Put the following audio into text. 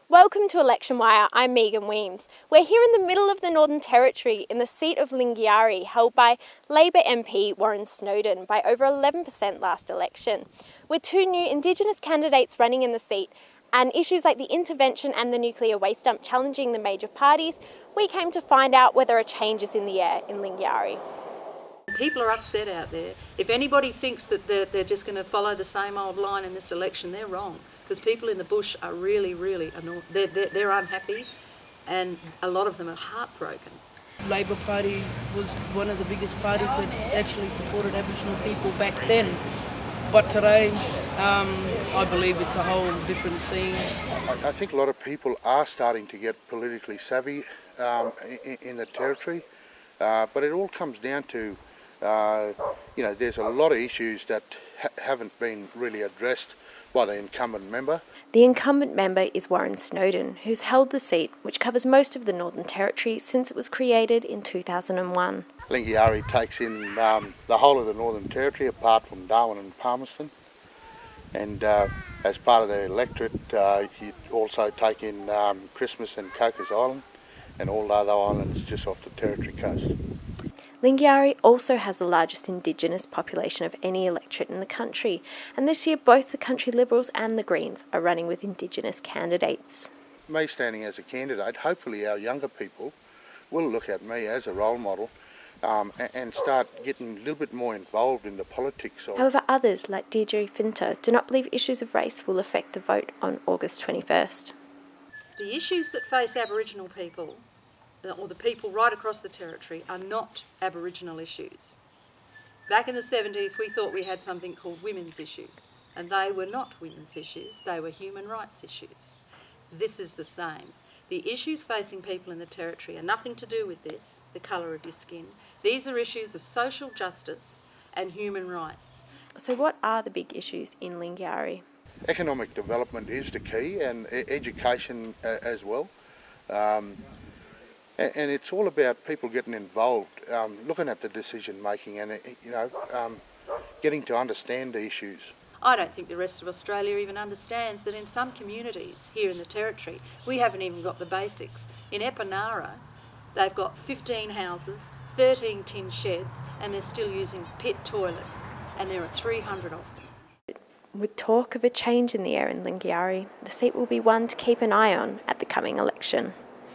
Welcome to Election Wire, I'm Meagan Weymes. We're here in the middle of the Northern Territory in the seat of Lingiari, held by Labor MP Warren Snowden by over 11% last election. With two new Indigenous candidates running in the seat and issues like the intervention and the nuclear waste dump challenging the major parties, we came to find out whether a change is in the air in Lingiari. People are upset out there. If anybody thinks that they're just going to follow the same old line in this election, they're wrong. Because people in the bush are really annoyed. They're unhappy, and a lot of them are heartbroken. Labor Party was one of the biggest parties that actually supported Aboriginal people back then. But today, I believe it's a whole different scene. I think a lot of people are starting to get politically savvy in the Territory, but it all comes down to, there's a lot of issues that haven't been really addressed by the incumbent member. The incumbent member is Warren Snowden, who's held the seat, which covers most of the Northern Territory since it was created in 2001. Lingiari takes in the whole of the Northern Territory apart from Darwin and Palmerston, and as part of the electorate you also take in Christmas and Cocos Island and all the other islands just off the Territory coast. Lingiari also has the largest Indigenous population of any electorate in the country, and this year both the Country Liberals and the Greens are running with Indigenous candidates. Me standing as a candidate, hopefully our younger people will look at me as a role model and start getting a little bit more involved in the politics. However, others, like Deirdre Finter, do not believe issues of race will affect the vote on August 21st. The issues that face Aboriginal people, or the people right across the Territory, are not Aboriginal issues. Back in the 70s, we thought we had something called women's issues, and they were not women's issues, they were human rights issues. This is the same. The issues facing people in the Territory are nothing to do with this, the colour of your skin. These are issues of social justice and human rights. So what are the big issues in Lingiari? Economic development is the key, and education as well. And it's all about people getting involved, looking at the decision making and, getting to understand the issues. I don't think the rest of Australia even understands that in some communities here in the Territory, we haven't even got the basics. In Epinara, they've got 15 houses, 13 tin sheds, and they're still using pit toilets, and there are 300 of them. With talk of a change in the air in Lingiari, the seat will be one to keep an eye on at the coming election.